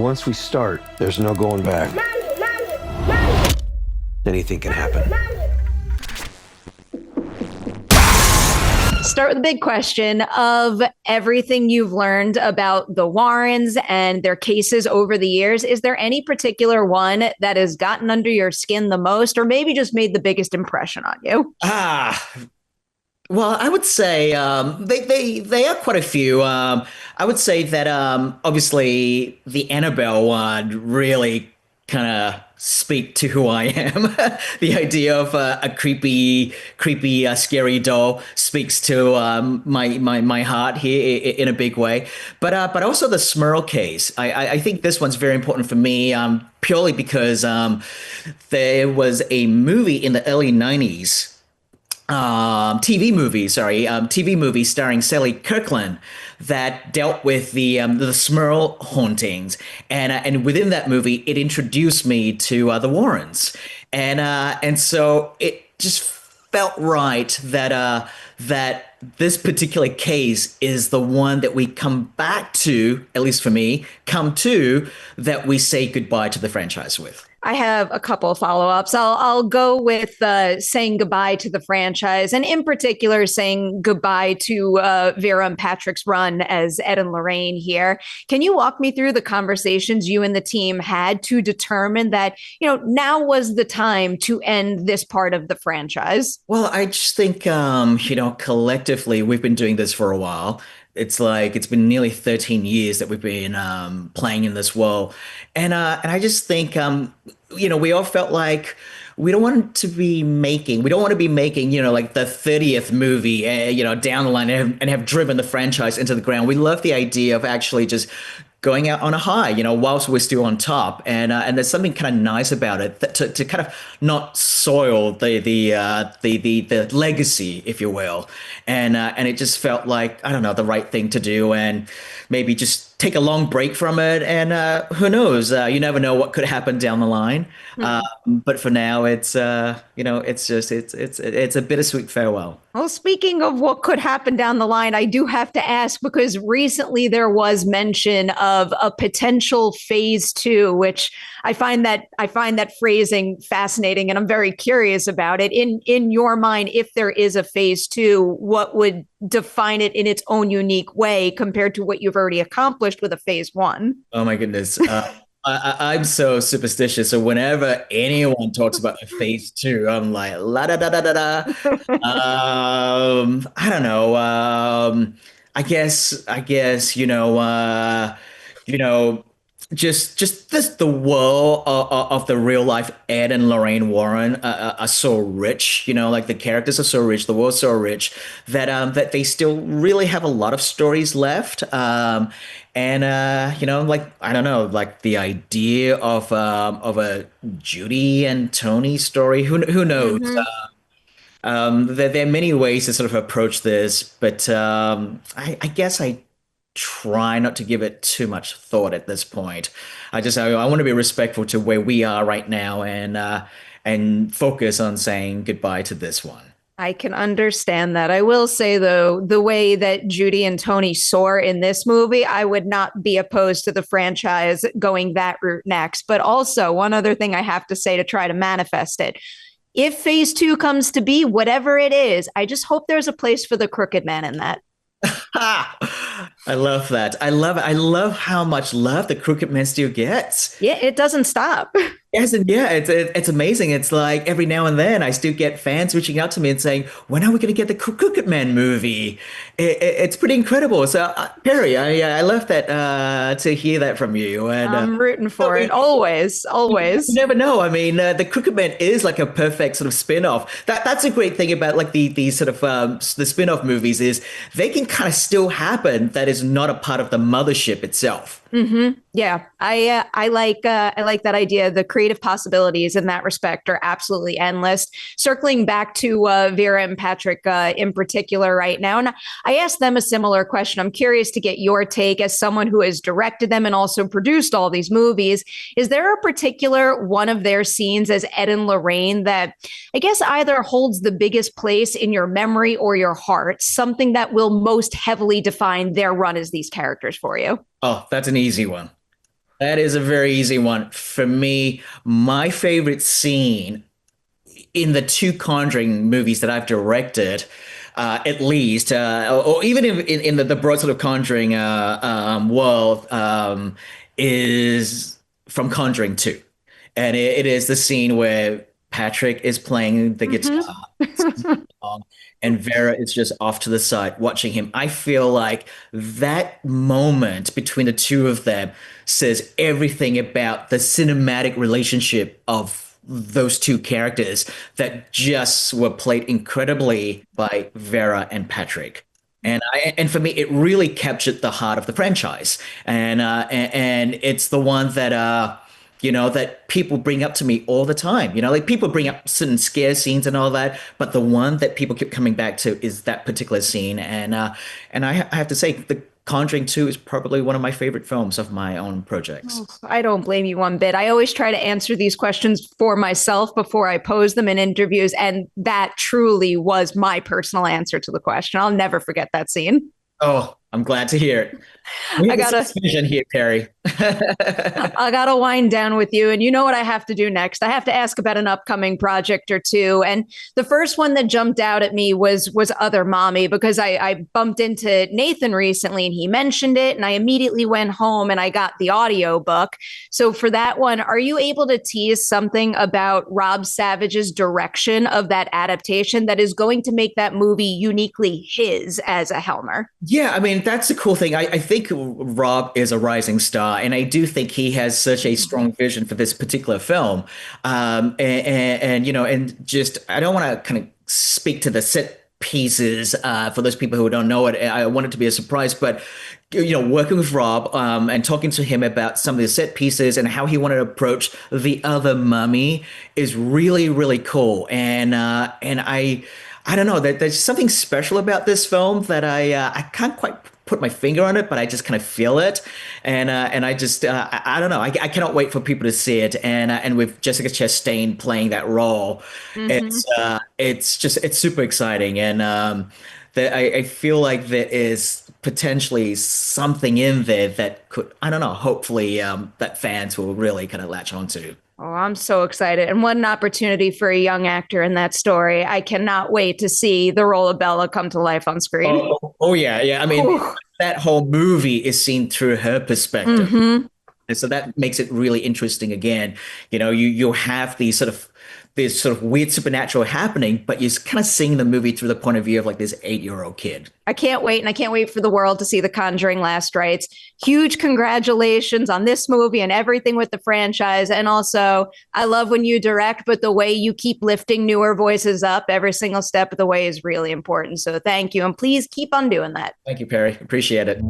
once we start, there's no going back. Anything can happen. Start with the big question of everything you've learned about the Warrens and their cases over the years. Is there any particular one that has gotten under your skin the most, or maybe just made the biggest impression on you? Well, I would say they are quite a few. I would say that obviously the Annabelle one really kind of speak to who I am. The idea of a creepy, scary doll speaks to my heart here in a big way. But also the Smurl case. I think this one's very important for me, purely because there was a movie in the early '90s. TV movie starring Sally Kirkland that dealt with the Smurl hauntings, and within that movie, it introduced me to the Warrens, and so it just felt right that that this particular case is the one that we come back to, at least for me, that we say goodbye to the franchise with. I have a couple of follow-ups. I'll go with saying goodbye to the franchise, and in particular, saying goodbye to Vera and Patrick's run as Ed and Lorraine here. Can you walk me through the conversations you and the team had to determine that, now was the time to end this part of the franchise? Well, I just think, collectively, we've been doing this for a while. It's been nearly 13 years that we've been playing in this world, and I just think we all felt like we don't want to be making like the 30th movie down the line and have driven the franchise into the ground. We love the idea of actually just going out on a high, whilst we're still on top, and there's something kind of nice about it to kind of not soil the legacy, if you will, and it just felt like, I don't know, the right thing to do, and maybe just take a long break from it, and who knows, you never know what could happen down the line. But for now, it's it's a bittersweet farewell. Well, speaking of what could happen down the line, I do have to ask, because recently there was mention of a potential phase 2, which I find that phrasing fascinating, and I'm very curious about it. In your mind, if there is a phase 2, what would define it in its own unique way compared to what you've already accomplished with a phase 1? Oh my goodness. I'm so superstitious. So whenever anyone talks about a phase 2, I'm like, la da da da da da. I don't know. I guess, just the world of the real life Ed and Lorraine Warren are so rich, like the characters are so rich, the world's so rich that they still really have a lot of stories left. Like, I don't know, like the idea of a Judy and Tony story. Who knows? There are many ways to sort of approach this, but I guess I try not to give it too much thought at this point. I want to be respectful to where we are right now, and focus on saying goodbye to this one. I can understand that. I will say, though, the way that Judy and Tony soar in this movie, I would not be opposed to the franchise going that route next. But also, one other thing I have to say to try to manifest it. If phase 2 comes to be, whatever it is, I just hope there's a place for the Crooked Man in that. I love that. I love it. I love how much love the Crooked Man still gets. Yeah, it doesn't stop. Yes, and yeah, it's amazing. It's like every now and then I still get fans reaching out to me and saying, "When are we going to get the Crooked Man movie?" It's pretty incredible. So, Perri, I love that to hear that from you. And I'm rooting for it always. You never know. I mean, the Crooked Man is like a perfect sort of spin-off. That's a great thing about like the sort of the spin-off movies is they can kind of still happen. That is not a part of the mothership itself. Mm-hmm. Yeah, I like that idea. The creative possibilities in that respect are absolutely endless. Circling back to Vera and Patrick in particular right now, and I asked them a similar question. I'm curious to get your take as someone who has directed them and also produced all these movies. Is there a particular one of their scenes as Ed and Lorraine that I guess either holds the biggest place in your memory or your heart, something that will most heavily define their run as these characters for you? Oh, that's an easy one. That is a very easy one. For me, my favorite scene in the two Conjuring movies that I've directed, at least, or even in the broad sort of Conjuring world, is from Conjuring 2. And it is the scene where Patrick is playing the guitar Hmm. and Vera is just off to the side watching him. I feel like that moment between the two of them says everything about the cinematic relationship of those two characters that just were played incredibly by Vera and Patrick. And for me, it really captured the heart of the franchise, and it's the one that that people bring up to me all the time. Like people bring up certain scare scenes and all that, but the one that people keep coming back to is that particular scene. And I have to say, The Conjuring 2 is probably one of my favorite films of my own projects. Oh, I don't blame you one bit. I always try to answer these questions for myself before I pose them in interviews. And that truly was my personal answer to the question. I'll never forget that scene. Oh, I'm glad to hear it. We I have a gotta suspicion here, Perry. I got to wind down with you. And you know what I have to do next? I have to ask about an upcoming project or two. And the first one that jumped out at me was Other Mommy, because I bumped into Nathan recently and he mentioned it. And I immediately went home and I got the audio book. So for that one, are you able to tease something about Rob Savage's direction of that adaptation that is going to make that movie uniquely his as a Helmer? Yeah, I mean, that's the cool thing. I think Rob is a rising star, and I do think he has such a strong vision for this particular film. And just, I don't want to kind of speak to the set pieces for those people who don't know it. I want it to be a surprise, but working with Rob and talking to him about some of the set pieces and how he wanted to approach The Other Mummy is really, really cool. And I don't know. There's something special about this film that I can't quite put my finger on it, but I just kind of feel it, and I don't know. I cannot wait for people to see it, and with Jessica Chastain playing that role, Mm-hmm. it's super exciting, and that I feel like there is potentially something in there that could, I don't know. Hopefully, that fans will really kind of latch onto. Oh, I'm so excited. And what an opportunity for a young actor in that story. I cannot wait to see the role of Bella come to life on screen. Oh yeah, yeah. I mean, Whew. that whole movie is seen through her perspective. Mm-hmm. And so that makes it really interesting again. You have these sort of weird supernatural happening, but you're kind of seeing the movie through the point of view of like this 8-year-old kid. I can't wait. And I can't wait for the world to see The Conjuring Last Rites. Huge congratulations on this movie and everything with the franchise. And also, I love when you direct, but the way you keep lifting newer voices up every single step of the way is really important. So thank you. And please keep on doing that. Thank you, Perry. Appreciate it.